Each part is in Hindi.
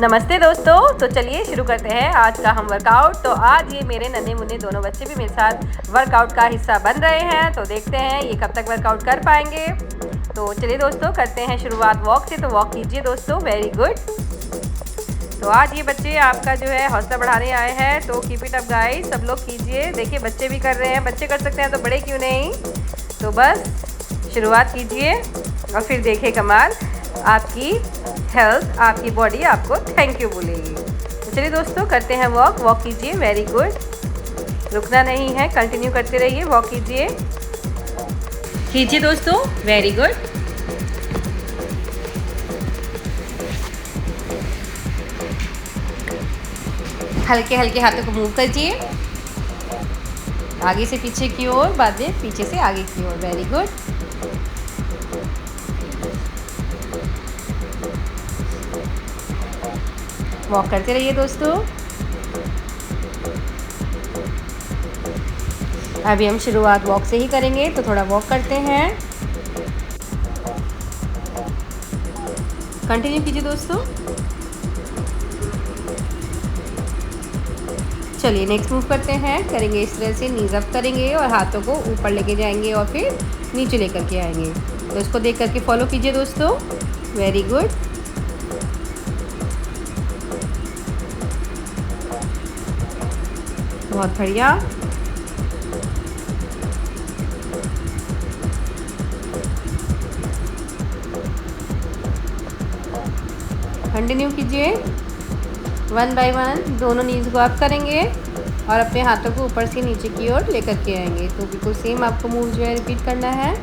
नमस्ते दोस्तों। तो चलिए शुरू करते हैं आज का हम वर्कआउट। तो आज ये मेरे नन्हे मुन्ने दोनों बच्चे भी मेरे साथ वर्कआउट का हिस्सा बन रहे हैं। तो देखते हैं ये कब तक वर्कआउट कर पाएंगे। तो चलिए दोस्तों करते हैं शुरुआत वॉक से। तो वॉक कीजिए दोस्तों, वेरी गुड। तो आज ये बच्चे आपका जो है हौसला बढ़ाने आए हैं। तो कीप इट अप गाइस, सब लोग कीजिए। देखिए बच्चे भी कर रहे हैं, बच्चे कर सकते हैं तो बड़े क्यों नहीं। तो बस शुरुआत कीजिए और फिर देखिए कमाल, आपकी हेल्थ, आपकी बॉडी आपको थैंक यू बोलेगी। तो चलिए दोस्तों करते हैं वॉक। वॉक कीजिए, वेरी गुड। रुकना नहीं है, कंटिन्यू करते रहिए, वॉक कीजिए दोस्तों, वेरी गुड। हल्के हल्के हाथों को मूव कीजिए, आगे से पीछे की ओर, बाद में पीछे से आगे की ओर, वेरी गुड। वॉक करते रहिए दोस्तों। अभी हम शुरुआत वॉक से ही करेंगे, तो थोड़ा वॉक करते हैं। कंटिन्यू कीजिए दोस्तों। चलिए नेक्स्ट मूव करते हैं। करेंगे इस तरह से, नीज अप करेंगे और हाथों को ऊपर लेके जाएंगे और फिर नीचे लेकर के आएंगे। तो इसको देख करके फॉलो कीजिए दोस्तों, वेरी गुड। बहुत बढ़िया। कंटिन्यू कीजिए, वन बाय वन दोनों नीज को अप करेंगे और अपने हाथों को ऊपर से नीचे की ओर लेकर के आएंगे। तो बिल्कुल सेम आपको मूव जो है रिपीट करना है।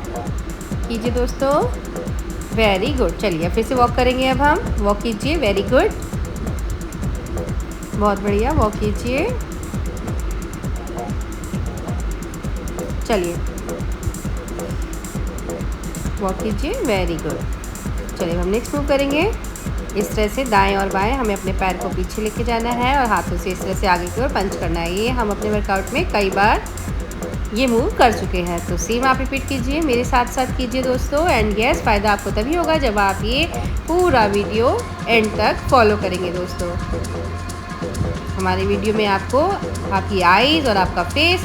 कीजिए दोस्तों, वेरी गुड। चलिए फिर से वॉक करेंगे। अब हम वॉक कीजिए, वेरी गुड, बहुत बढ़िया। वॉक कीजिए, चलिए वॉक कीजिए, वेरी गुड। चलिए हम नेक्स्ट मूव करेंगे। इस तरह से दाएं और बाएं हमें अपने पैर को पीछे लेके जाना है और हाथों से इस तरह से आगे की ओर पंच करना है। ये हम अपने वर्कआउट में कई बार ये मूव कर चुके हैं। तो सेम आप रिपीट कीजिए, मेरे साथ साथ कीजिए दोस्तों। एंड यस, फ़ायदा आपको तभी होगा जब आप ये पूरा वीडियो एंड तक फॉलो करेंगे दोस्तों। हमारी वीडियो में आपको आपकी आईज़ और आपका फेस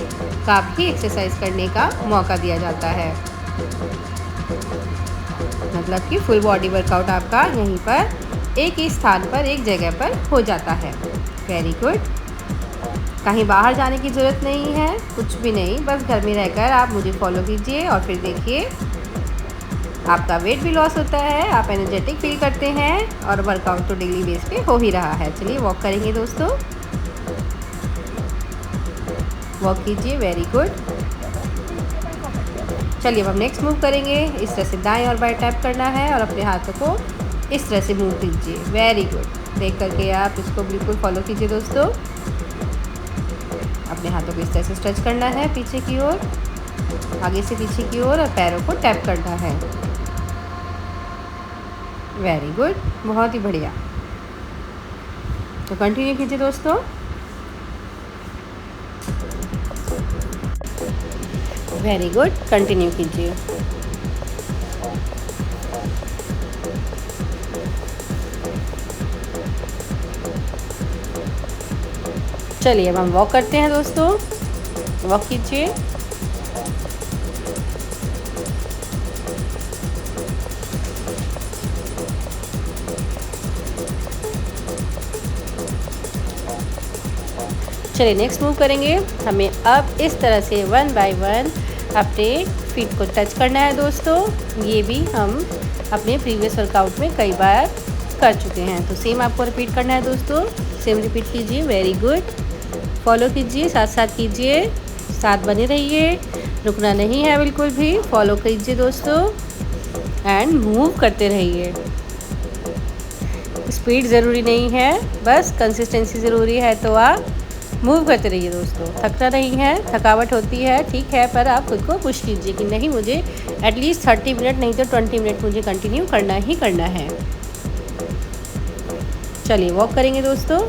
का भी एक्सरसाइज करने का मौका दिया जाता है। मतलब कि फुल बॉडी वर्कआउट आपका यहीं पर एक ही स्थान पर, एक जगह पर हो जाता है। Very good. कहीं बाहर जाने की ज़रूरत नहीं है, कुछ भी नहीं, बस घर में रहकर आप मुझे फॉलो कीजिए और फिर देखिए आपका वेट भी लॉस होता है, आप एनर्जेटिक फील करते हैं और वर्कआउट तो डेली बेस पे हो ही रहा है। चलिए वॉक करेंगे दोस्तों, वॉक कीजिए, वेरी गुड। चलिए अब हम नेक्स्ट मूव करेंगे। इस तरह से दाएं और बाएं टैप करना है और अपने हाथों को इस तरह से मूव कीजिए, वेरी गुड। देख करके आप इसको बिल्कुल फॉलो कीजिए दोस्तों। अपने हाथों को इस तरह से स्ट्रेच करना है पीछे की ओर, आगे से पीछे की ओर, और पैरों को टैप करना है, वेरी गुड, बहुत ही बढ़िया। तो कंटिन्यू कीजिए दोस्तों, वेरी गुड, कंटिन्यू कीजिए। चलिए अब हम वॉक करते हैं दोस्तों, वॉक कीजिए। चलिए नेक्स्ट मूव करेंगे। हमें अब इस तरह से वन बाय वन अपने फीट को टच करना है दोस्तों। ये भी हम अपने प्रीवियस वर्कआउट में कई बार कर चुके हैं। तो सेम आपको रिपीट करना है दोस्तों, सेम रिपीट कीजिए, वेरी गुड। फॉलो कीजिए, साथ साथ कीजिए, साथ बने रहिए, रुकना नहीं है बिल्कुल भी। फॉलो कीजिए दोस्तों एंड मूव करते रहिए। स्पीड ज़रूरी नहीं है, बस कंसिस्टेंसी ज़रूरी है। तो आप मूव करते रहिए दोस्तों, थकना नहीं है। थकावट होती है ठीक है, पर आप खुद को पुश कीजिए कि नहीं, मुझे एटलीस्ट 30 मिनट नहीं तो 20 मिनट मुझे कंटिन्यू करना ही करना है। चलिए वॉक करेंगे दोस्तों,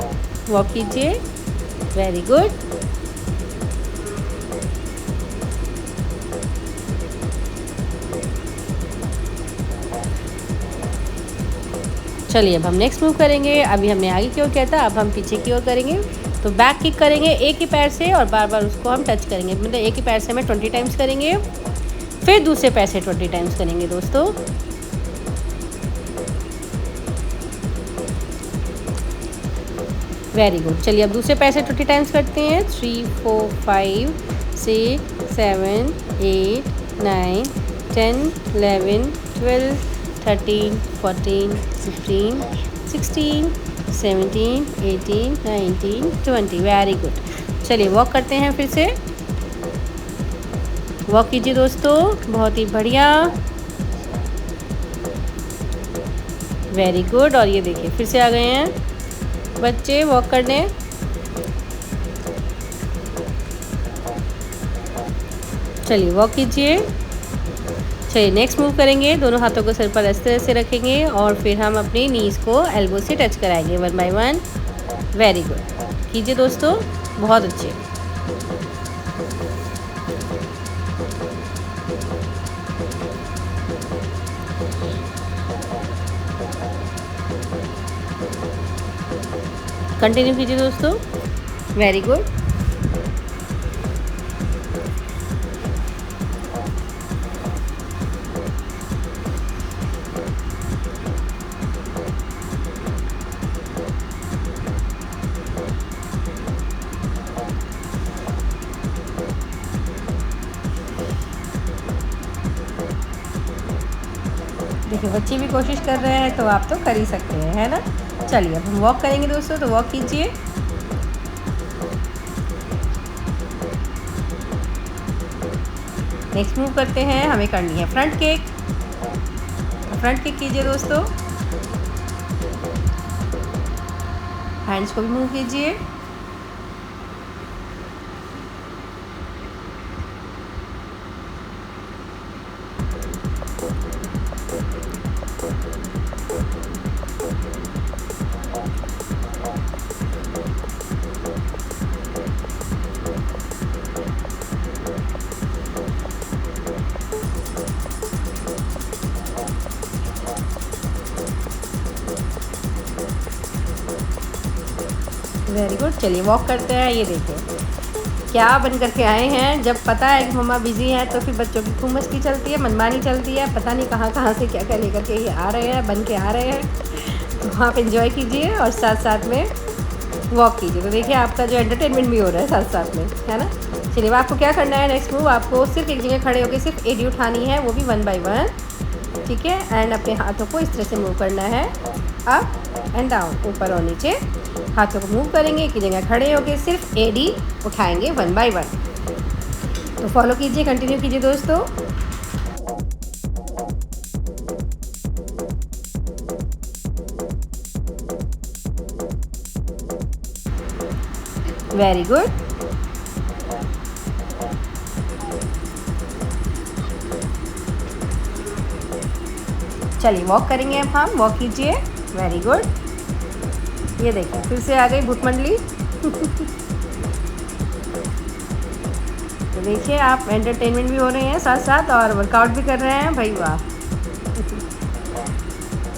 वॉक कीजिए, वेरी गुड। चलिए अब हम नेक्स्ट मूव करेंगे। अभी हमने आगे की ओर किया था, अब हम पीछे की ओर करेंगे। तो बैक किक करेंगे एक ही पैर से और बार बार उसको हम टच करेंगे, मतलब एक ही पैर से हमें 20 टाइम्स करेंगे, फिर दूसरे पैर से 20 टाइम्स करेंगे दोस्तों। Very good. चलिए अब दूसरे पैर से 20 टाइम्स करते हैं। 3 4 5 6 7 8 9 10 11 12 13 14 15 16 17 18 19 20। Very good. चलिए वॉक करते हैं, फिर से वॉक कीजिए दोस्तों, बहुत ही बढ़िया, वेरी गुड। और ये देखिए फिर से आ गए हैं बच्चे वॉक करने। चलिए वॉक कीजिए। चलिए नेक्स्ट मूव करेंगे, दोनों हाथों को सिर पर इस तरह से रखेंगे और फिर हम अपनी नीज़ को एल्बो से टच कराएंगे 1 बाय 1। वेरी गुड, कीजिए दोस्तों, बहुत अच्छे। कंटिन्यू कीजिए दोस्तों, वेरी गुड। देखिए बच्चे भी कोशिश कर रहे हैं, तो आप तो कर ही सकते हैं, है ना। चलिए अब हम वॉक करेंगे दोस्तों, तो वॉक कीजिए। नेक्स्ट मूव करते हैं, हमें करनी है फ्रंट किक। फ्रंट किक कीजिए दोस्तों, हैंड्स को भी मूव कीजिए। Very good. चलिए वॉक करते हैं। ये देखिए क्या बन करके आए हैं। जब पता है कि मम्मा बिजी हैं तो फिर बच्चों की खूब मस्ती चलती है, मनमानी चलती है, पता नहीं कहाँ कहाँ से क्या क्या लेकर के ये आ रहे हैं, बन के आ रहे हैं। तो आप एंजॉय कीजिए और साथ साथ में वॉक कीजिए। तो देखिए आपका जो एंटरटेनमेंट भी हो रहा है साथ साथ में, है ना। चलिए आपको क्या करना है, नेक्स्ट मूव आपको सिर्फ एक जगह खड़े होकर सिर्फ एडी उठानी है, वो भी 1 बाय 1, ठीक है। एंड अपने हाथों को इस तरह से मूव करना है, अप एंड डाउन, ऊपर और नीचे हाथों को मूव करेंगे। एक जगह खड़े होकर सिर्फ एडी उठाएंगे 1 बाय 1। तो फॉलो कीजिए, कंटिन्यू कीजिए दोस्तों। Very good. चलिए वॉक करेंगे अब हम, वॉक कीजिए, वेरी गुड। ये देखिए फिर से आ गई भूत मंडली। तो देखिए आप एंटरटेनमेंट भी हो रहे हैं साथ साथ और वर्कआउट भी कर रहे हैं, भाई वाह।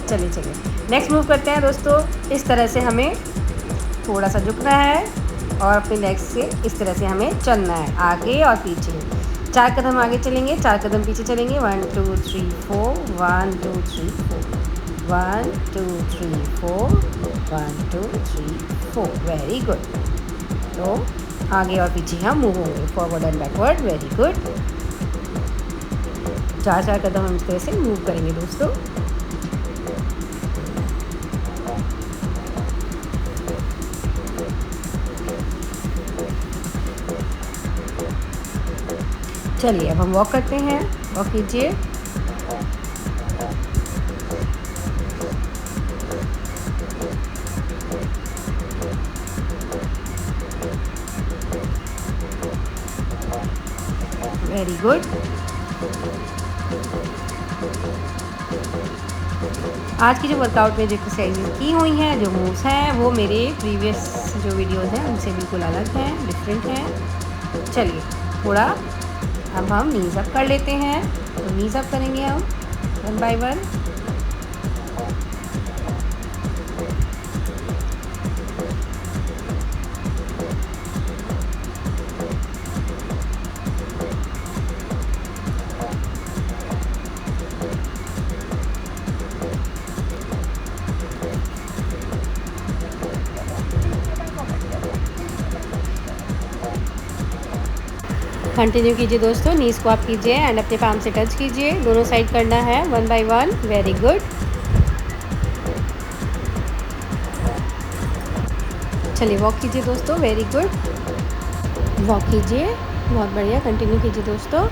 चलिए चलिए नेक्स्ट मूव करते हैं दोस्तों। इस तरह से हमें थोड़ा सा झुकना है और अपने लेग्स से इस तरह से हमें चलना है, आगे और पीछे। 4 कदम आगे चलेंगे, 4 कदम पीछे चलेंगे। 1 2 3 4, 1 2 3 4, 1 2 3 4, 1 2 3 4। Very good. तो आगे और पीछे हम मूव होंगे, forward and backward, very good. 4 कदम हम इस तरह से मूव करेंगे दोस्तों। चलिए अब हम वॉक करते हैं, वॉक कीजिए। Very good. आज की जो वर्कआउट में जो एक्सरसाइजेज की हुई हैं, जो मूव्स हैं, वो मेरे प्रीवियस जो वीडियोस हैं उनसे बिल्कुल अलग हैं, डिफरेंट हैं। चलिए थोड़ा अब हम नीज अप कर लेते हैं। तो नीज अप करेंगे हम 1 बाय 1। कंटिन्यू कीजिए दोस्तों, नीज को आप कीजिए एंड अपने पाम से टच कीजिए, दोनों साइड करना है 1 बाय 1। Very good. चलिए वॉक कीजिए दोस्तों, वेरी गुड। वॉक कीजिए, बहुत बढ़िया। कंटिन्यू कीजिए दोस्तों।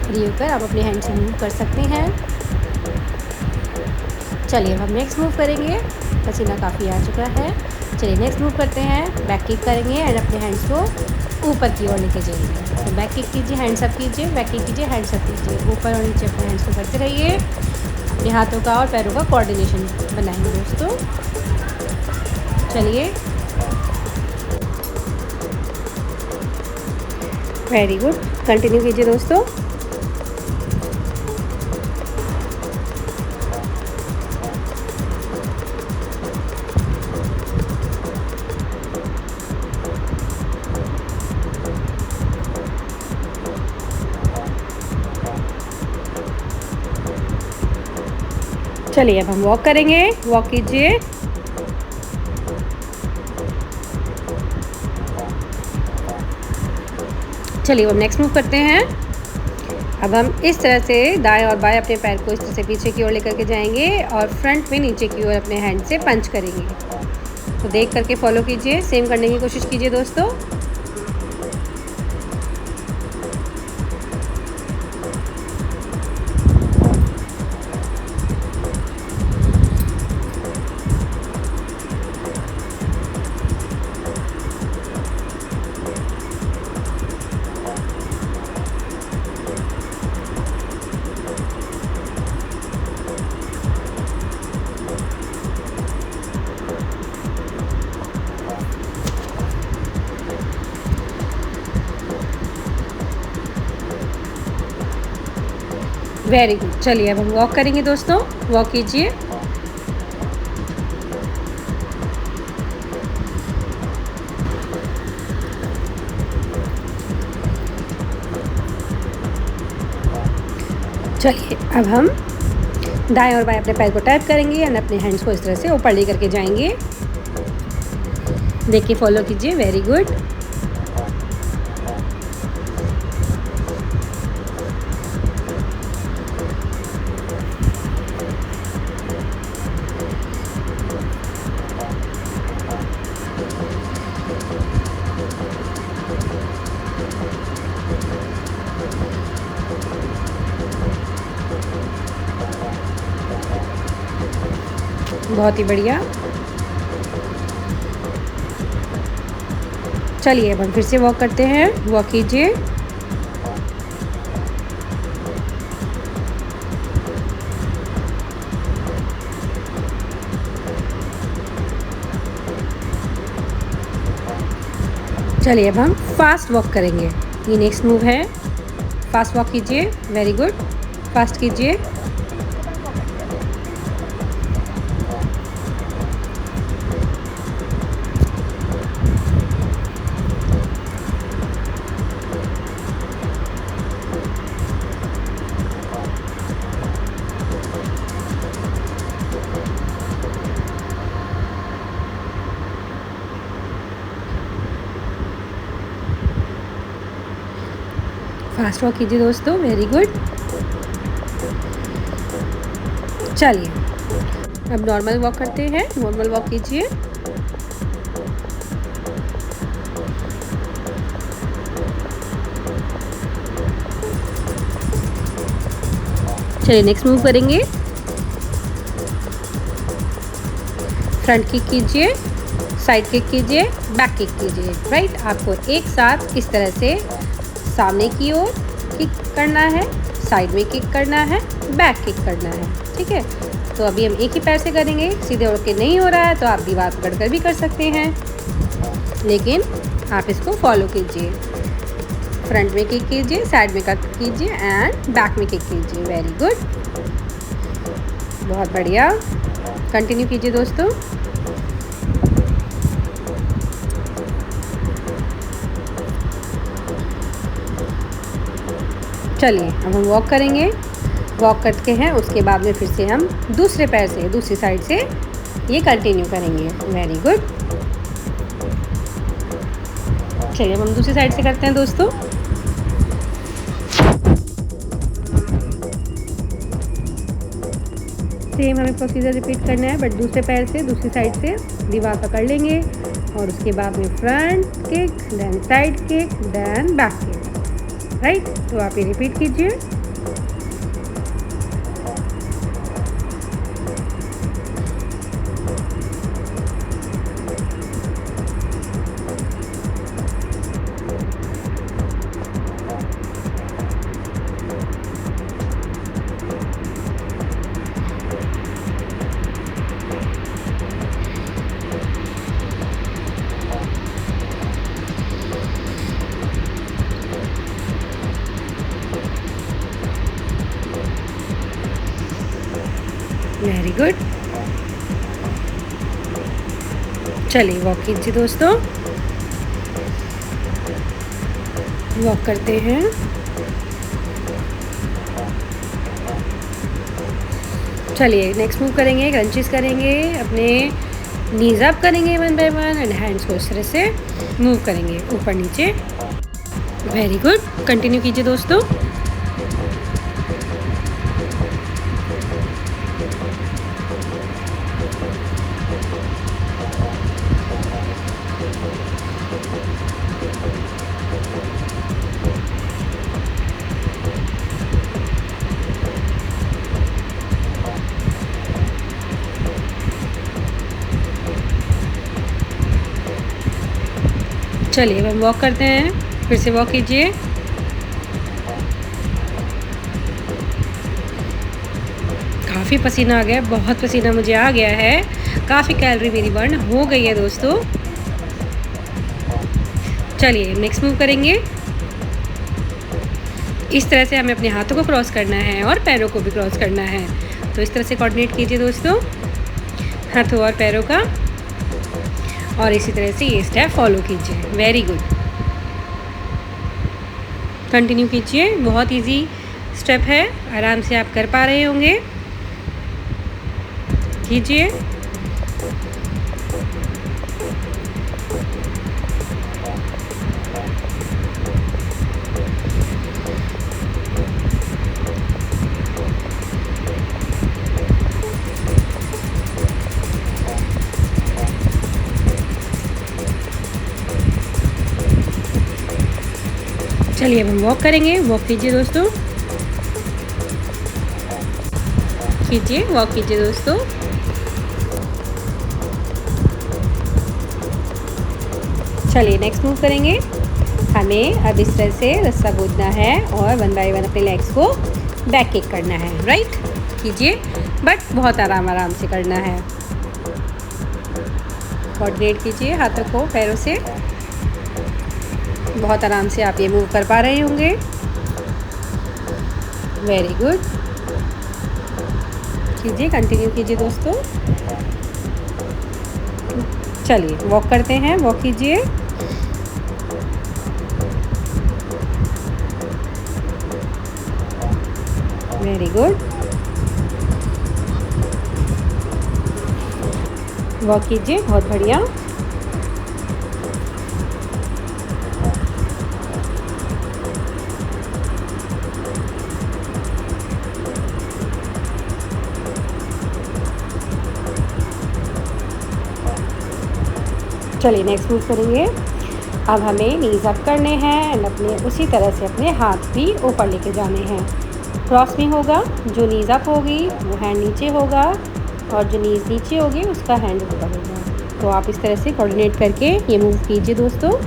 फ्री होकर आप अपने हैंड से मूव कर सकते हैं। चलिए अब हम नेक्स्ट मूव करेंगे, पसीना काफ़ी आ चुका है। चलिए नेक्स्ट मूव करते हैं, बैक किक करेंगे एंड अपने हैंड्स को ऊपर की ओर लेके जाएंगे। तो बैक किक कीजिए, हैंड्स अप कीजिए, बैक किक कीजिए, हैंड्स अप कीजिए, ऊपर और नीचे अपने हैंड्स को करते रहिए। अपने हाथों का और पैरों का कोऑर्डिनेशन बनाएंगे दोस्तों। चलिए, वेरी गुड। कंटिन्यू कीजिए दोस्तों। चलिए अब हम वॉक करेंगे, वॉक कीजिए। चलिए अब नेक्स्ट मूव करते हैं। अब हम इस तरह से दाएं और बाएं अपने पैर को इस तरह से पीछे की ओर लेकर के जाएंगे और फ्रंट में नीचे की ओर अपने हैंड से पंच करेंगे। तो देख करके फॉलो कीजिए, सेम करने की कोशिश कीजिए दोस्तों। Very good. चलिए अब हम वॉक करेंगे दोस्तों, वॉक कीजिए। चलिए अब हम दाएं और बाएं अपने पैर को टैप करेंगे एंड अपने हैंड्स को इस तरह से ऊपर लेकर के जाएंगे। देखिए फॉलो कीजिए, वेरी गुड। बहुत ही बढ़िया। चलिए अब हम फिर से वॉक करते हैं, वॉक कीजिए। चलिए अब हम फास्ट वॉक करेंगे, ये नेक्स्ट मूव है। फास्ट वॉक कीजिए, वेरी गुड। फास्ट कीजिए। फास्ट वॉक कीजिए दोस्तों, वेरी गुड। चलिए अब नॉर्मल वॉक करते हैं, नॉर्मल वॉक कीजिए। चलिए नेक्स्ट मूव करेंगे। फ्रंट किक कीजिए, साइड किक कीजिए, बैक किक कीजिए। राइट, आपको एक साथ इस तरह से सामने की ओर किक करना है, साइड में किक करना है, बैक किक करना है। ठीक है, तो अभी हम एक ही पैर से करेंगे। सीधे उड़ के नहीं हो रहा है तो आप दीवार पकड़कर भी कर सकते हैं, लेकिन आप इसको फॉलो कीजिए। फ्रंट में किक कीजिए, साइड में किक कीजिए एंड बैक में किक कीजिए। वेरी गुड, बहुत बढ़िया। कंटिन्यू कीजिए दोस्तों। चलिए अब हम वॉक करेंगे, वॉक करके हैं, उसके बाद में फिर से हम दूसरे पैर से दूसरी साइड से ये कंटिन्यू करेंगे। Very good. चलिए अब हम दूसरी साइड से करते हैं दोस्तों। सेम हमें प्रोसीजर रिपीट करना है, बट दूसरे पैर से दूसरी साइड से दीवार पकड़ लेंगे और उसके बाद में front kick, then side kick, then back kick. Right, तो आप ये रिपीट कीजिए। Very good. चलिए वॉक कीजिए दोस्तों, वॉक करते हैं। चलिए नेक्स्ट मूव करेंगे, क्रंचेस करेंगे, अपने नीज अप करेंगे one by one and hands को इस तरह से मूव करेंगे ऊपर नीचे। वेरी गुड, कंटिन्यू कीजिए दोस्तों। चलिए अब हम वॉक करते हैं, फिर से वॉक कीजिए। काफ़ी पसीना आ गया, बहुत पसीना मुझे आ गया है, काफ़ी कैलोरी मेरी बर्न हो गई है दोस्तों। चलिए नेक्स्ट मूव करेंगे। इस तरह से हमें अपने हाथों को क्रॉस करना है और पैरों को भी क्रॉस करना है, तो इस तरह से कोऑर्डिनेट कीजिए दोस्तों, हाथों और पैरों का, और इसी तरह से ये स्टेप फॉलो कीजिए। वेरी गुड, कंटिन्यू कीजिए। बहुत इजी स्टेप है, आराम से आप कर पा रहे होंगे, कीजिए। चलिए अब हम वॉक करेंगे, वॉक कीजिए दोस्तों, कीजिए, वॉक कीजिए दोस्तों। चलिए नेक्स्ट मूव करेंगे। हमें अब इस तरह से रस्सा कूदना है और वन बाय वन अपने लेग्स को बैक किक करना है। राइट, कीजिए, बट बहुत आराम आराम से करना है। कोऑर्डिनेट कीजिए हाथों को पैरों से, बहुत आराम से आप ये मूव कर पा रहे होंगे। वेरी गुड, कीजिए, कंटिन्यू कीजिए दोस्तों। चलिए वॉक करते हैं, वॉक कीजिए। वेरी गुड, वॉक कीजिए, बहुत बढ़िया। चलिए नेक्स्ट मूव करेंगे। अब हमें नीज अप करने हैं एंड अपने उसी तरह से अपने हाथ भी ऊपर लेके जाने हैं। क्रॉस में होगा, जो नीज अप होगी वो हैंड नीचे होगा और जो नीज नीचे होगी उसका हैंड ऊपर होगा। तो आप इस तरह से कोऑर्डिनेट करके ये मूव कीजिए दोस्तों।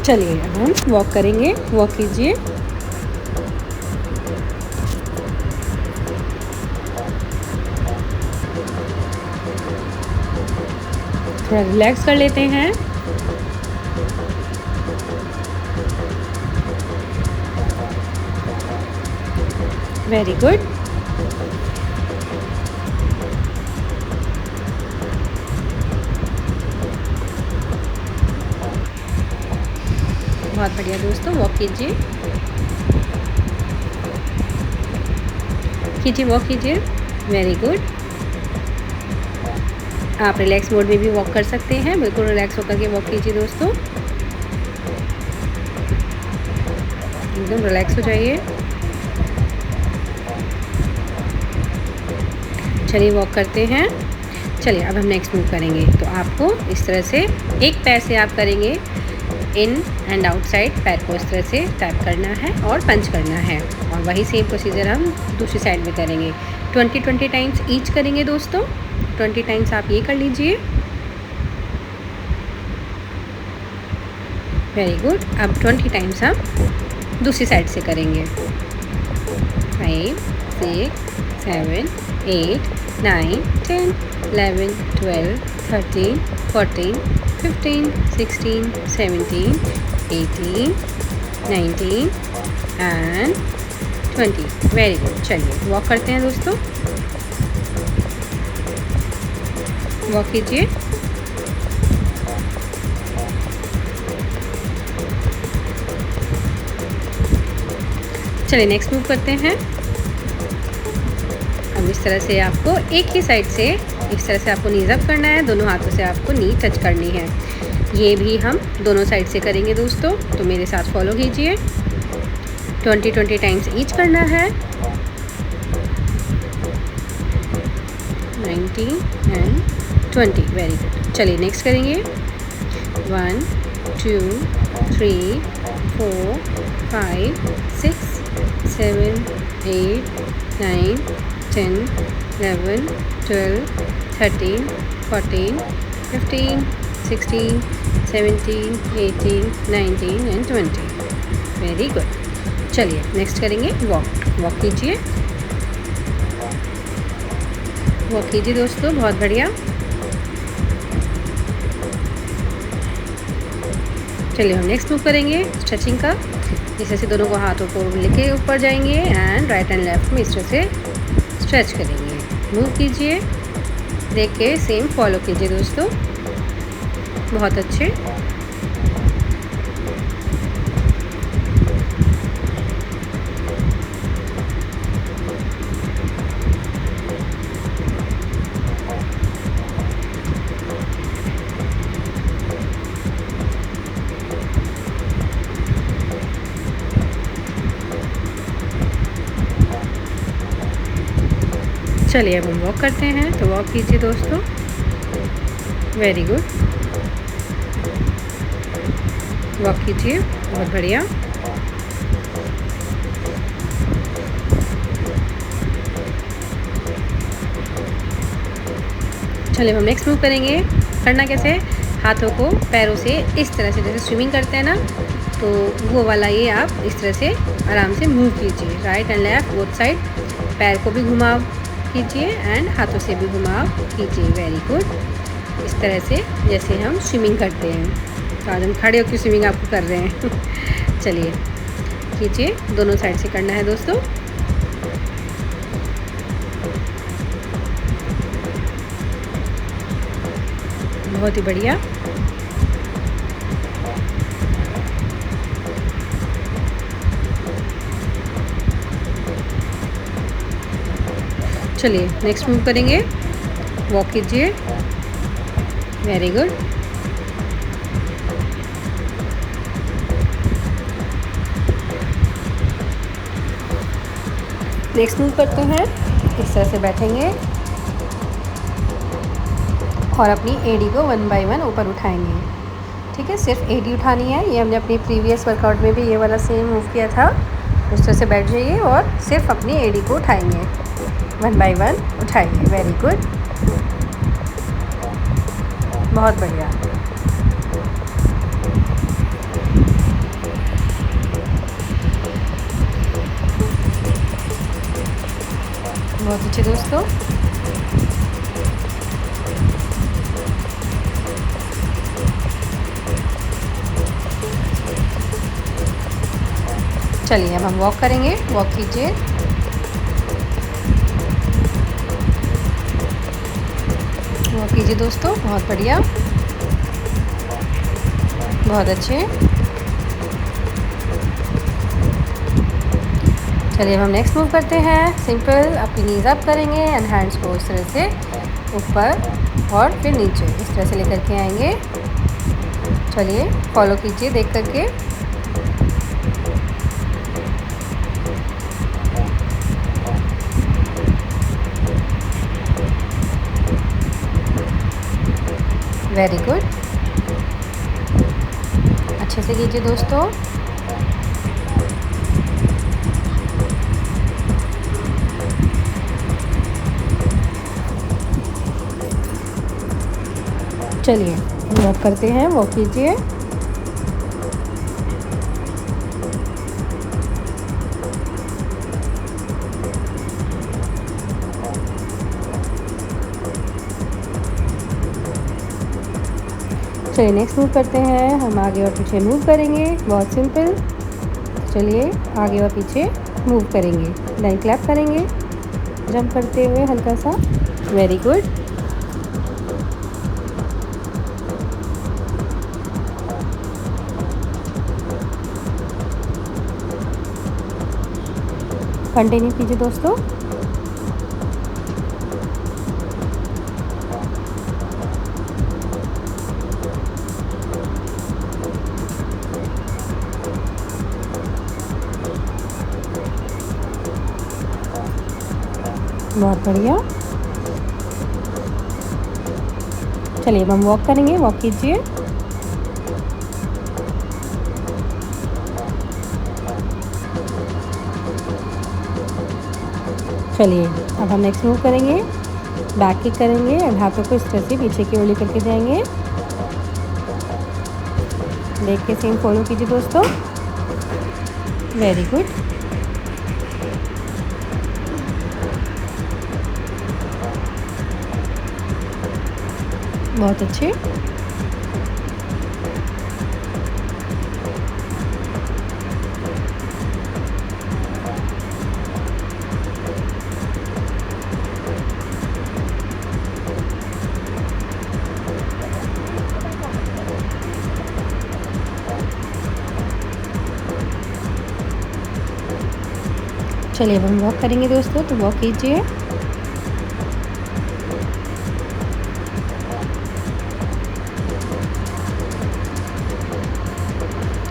चलिए अब हम वॉक करेंगे, वॉक कीजिए। थोड़ा रिलैक्स कर लेते हैं। Very good. बहुत बढ़िया दोस्तों, वॉक कीजिए वॉक कीजिए। Very good. आप रिलैक्स मोड में भी वॉक कर सकते हैं, बिल्कुल रिलैक्स होकर के वॉक कीजिए दोस्तों, एकदम रिलैक्स हो जाइए। चलिए वॉक करते हैं। चलिए अब हम नेक्स्ट मूव करेंगे। तो आपको इस तरह से एक पैर से आप करेंगे इन एंड आउटसाइड, पैर को इस तरह से टैप करना है और पंच करना है, और वही सेम प्रोसीजर हम दूसरी साइड में करेंगे। 20 टाइम्स ईच करेंगे दोस्तों। 20 टाइम्स आप ये कर लीजिए। Very good. अब 20 टाइम्स हम दूसरी साइड से करेंगे। 5 6 7 8 9 10 11 12 13 14 15 16 17 18 19 एंड 20। Very good. चलिए वॉक करते हैं दोस्तों, वॉक कीजिए। चलिए नेक्स्ट मूव करते हैं। अब इस तरह से आपको एक ही साइड से इस तरह से आपको नीज अप करना है, दोनों हाथों से आपको नी टच करनी है। ये भी हम दोनों साइड से करेंगे दोस्तों, तो मेरे साथ फॉलो कीजिए। 20 टाइम्स ईच करना है। 19 एंड 20। Very good. चलिए नेक्स्ट करेंगे। 1 2 3 4 5 6 7 8 9 10 11 12 13 14 15 16 17 18 19 एंड 20। Very good. चलिए नेक्स्ट करेंगे वॉक कीजिए, वॉक कीजिए दोस्तों, बहुत बढ़िया। चलिए हम नेक्स्ट मूव करेंगे स्ट्रेचिंग का। इस तरह से दोनों को हाथों को लेके ऊपर जाएंगे एंड राइट एंड लेफ्ट में इस तरह से स्ट्रेच करेंगे। मूव कीजिए, देख के सेम फॉलो कीजिए दोस्तों, बहुत अच्छे। चलिए अब हम वॉक करते हैं, तो वॉक कीजिए दोस्तों। Very good. वॉक कीजिए, बहुत बढ़िया। चलिए हम नेक्स्ट मूव करेंगे। करना कैसे? हाथों को पैरों से इस तरह से, जैसे स्विमिंग करते हैं ना, तो वो वाला ये आप इस तरह से आराम से मूव कीजिए, right and left both side. पैर को भी घुमाव कीजिए एंड हाथों से भी घुमाव कीजिए। Very good. इस तरह से जैसे हम स्विमिंग करते हैं। तो आज हम खड़े होकर स्विमिंग आपको कर रहे हैं। चलिए कीजिए, दोनों साइड से करना है दोस्तों। बहुत ही बढ़िया। चलिए नेक्स्ट मूव करेंगे। वॉक कीजिए। Very good. नेक्स्ट मूव करते हैं। इस तरह से बैठेंगे और अपनी एडी को 1 बाय 1 ऊपर उठाएंगे। ठीक है, सिर्फ एडी उठानी है। ये हमने अपनी प्रीवियस वर्कआउट में भी ये वाला सेम मूव किया था। इस तरह से बैठ जाइए और सिर्फ अपनी एडी को उठाएंगे, 1 बाय 1 उठाइए। वेरी गुड, बहुत बढ़िया। बहुत अच्छे दोस्तों। चलिए अब हम वॉक करेंगे, वॉक कीजिए। वॉक कीजिए दोस्तों, बहुत बढ़िया, बहुत अच्छे। चलिए अब हम नेक्स्ट मूव करते हैं। सिंपल अपनी नीज अप करेंगे एंड हैंड्स को इस तरह से ऊपर और फिर नीचे इस तरह से लेकर के आएंगे। चलिए फॉलो कीजिए देख करके। वेरी गुड, अच्छे से कीजिए दोस्तों। चलिए वॉक करते हैं, वॉक कीजिए। चलिए नेक्स्ट मूव करते हैं। हम आगे और पीछे मूव करेंगे, बहुत सिंपल। चलिए आगे और पीछे मूव करेंगे, देन क्लैप करेंगे जंप करते हुए हल्का सा। वेरी गुड, कंटिन्यू कीजिए दोस्तों। बहुत बढ़िया। चलिए अब हम वॉक करेंगे, वॉक कीजिए। चलिए अब हम नेक्स्ट मूव करेंगे, बैक किक करेंगे और हाथों को इस तरह से पीछे की ओर लेकर के जाएंगे। देख के सेम फॉलो कीजिए दोस्तों। वेरी गुड, बहुत अच्छे। चलिए अब हम वॉक करेंगे दोस्तों, तो वॉक कीजिए।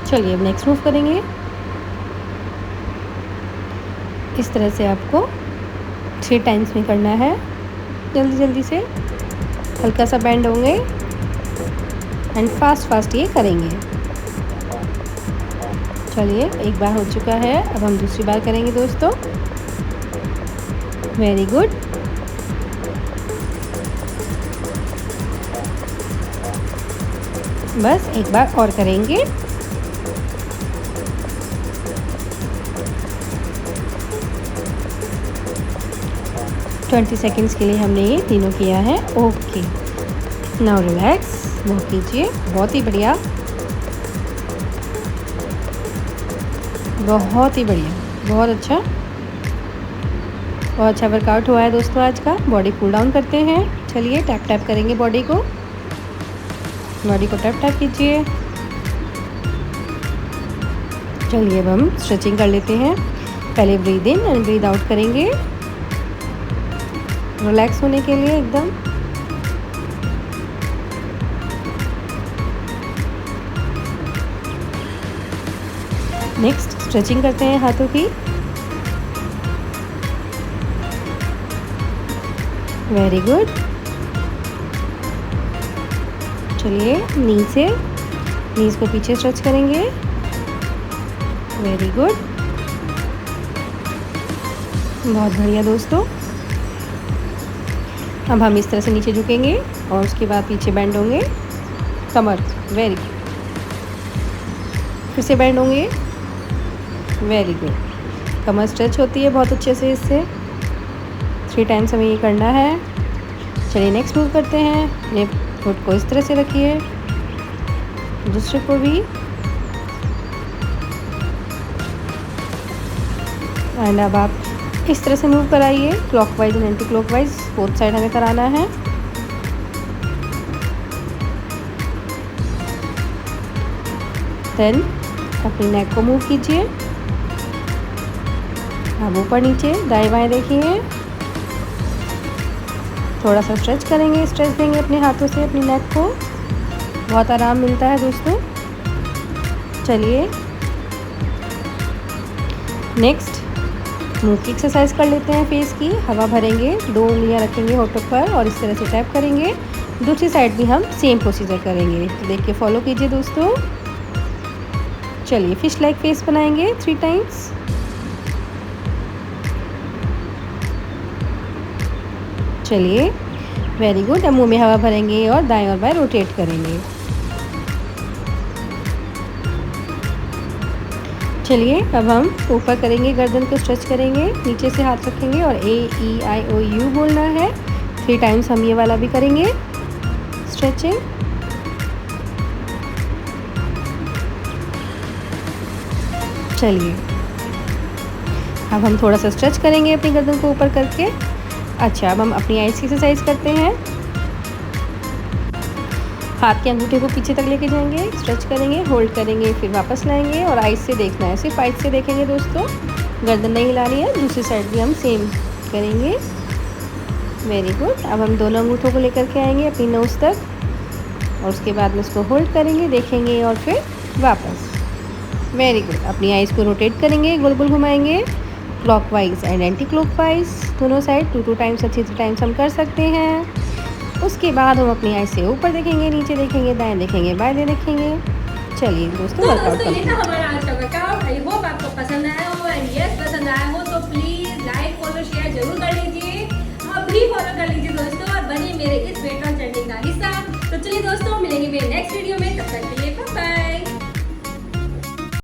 चलिए अब नेक्स्ट मूव करेंगे। इस तरह से आपको 3 टाइम्स में करना है, जल्दी जल्दी से। हल्का सा बेंड होंगे एंड फास्ट ये करेंगे। चलिए एक बार हो चुका है, अब हम दूसरी बार करेंगे दोस्तों। वेरी गुड, बस एक बार और करेंगे। ट्वेंटी सेकेंड्स के लिए हमने ये तीनों किया है। ओके, नाउ रिलैक्स, वो कीजिए। बहुत ही बढ़िया, बहुत ही बढ़िया, बहुत अच्छा, बहुत अच्छा वर्कआउट हुआ है दोस्तों आज का। बॉडी कूल डाउन करते हैं। चलिए टैप टैप करेंगे बॉडी को टैप टैप कीजिए। चलिए अब हम स्ट्रेचिंग कर लेते हैं। पहले breathe in and breathe out करेंगे, रिलैक्स होने के लिए एकदम। नेक्स्ट स्ट्रेचिंग करते हैं हाथों की। Very good. चलिए नीज को पीछे स्ट्रेच करेंगे। वेरी गुड, बहुत बढ़िया दोस्तों। अब हम इस तरह से नीचे झुकेंगे और उसके बाद पीछे बेंड होंगे कमर। वेरी गुड, फिर से बेंड होंगे। वेरी गुड, कमर स्ट्रेच होती है बहुत अच्छे से इससे। 3 टाइम्स हमें ये करना है। चलिए नेक्स्ट मूव करते हैं। अपने फुट को इस तरह से रखिए, दूसरे को भी। एंड अब आप इस तरह से मूव कराइए, clockwise and anti clockwise both side हमें कराना है। देन अपनी नेक को मूव कीजिए, अब ऊपर नीचे दाएं बाएं देखिए, थोड़ा सा स्ट्रेच करेंगे, स्ट्रेच देंगे अपने हाथों से अपनी नेक को, बहुत आराम मिलता है दोस्तों। चलिए नेक्स्ट मुंह की एक्सरसाइज कर लेते हैं फेस की। हवा भरेंगे, 2 उंगलियां रखेंगे होठों पर और इस तरह से टैप करेंगे। दूसरी साइड भी हम सेम प्रोसीजर करेंगे, तो देख के फॉलो कीजिए दोस्तों। चलिए फिश लाइक फेस बनाएंगे 3 टाइम्स। चलिए वेरी गुड। अब मुंह में हवा भरेंगे और दाएं और बाएं रोटेट करेंगे। चलिए अब हम ऊपर करेंगे, गर्दन को स्ट्रेच करेंगे, नीचे से हाथ रखेंगे और AEIOU बोलना है 3 टाइम्स। हम ये वाला भी करेंगे स्ट्रेचिंग। चलिए अब हम थोड़ा सा स्ट्रेच करेंगे अपनी गर्दन को ऊपर करके। अच्छा, अब हम अपनी आइज़ की एक्सरसाइज करते हैं। हाथ के अंगूठे को पीछे तक लेके जाएंगे, स्ट्रेच करेंगे, होल्ड करेंगे, फिर वापस लाएंगे और आइज़ से देखना है, सिर्फ आइज़ से देखेंगे दोस्तों, गर्दन नहीं हिलानी है। दूसरी साइड भी हम सेम करेंगे। Very good. अब हम दोनों अंगूठों को लेकर के आएंगे अपनी नोज़ तक और उसके बाद में उसको होल्ड करेंगे, देखेंगे और फिर वापस। Very good. अपनी आइज़ को रोटेट करेंगे, गोल गोल घुमाएंगे, क्लॉकवाइज एंड एंटी क्लॉकवाइज दोनों साइड 2 टाइम्स, 3 टाइम्स हम कर सकते हैं। उसके बाद हम अपनी आइज़ से ऊपर देखेंगे, नीचे देखेंगे, दाएं देखेंगे, बाएं देखेंगे। चलिए दोस्तों, वर्कआउट ये था कंप्लीट। हमारा आज का वर्कआउट। आई होप आपको पसंद आया हो एंड यस पसंद आया हो तो प्लीज लाइक फॉलो शेयर जरूर कर लीजिए, अभी फॉलो कर लीजिए दोस्तों और बनिए मेरे इस वेट लॉस जर्नी का हिस्सा। तो चलिए दोस्तों, मिलेंगे मेरे नेक्स्ट वीडियो में, तब तक के लिए बाय बाय।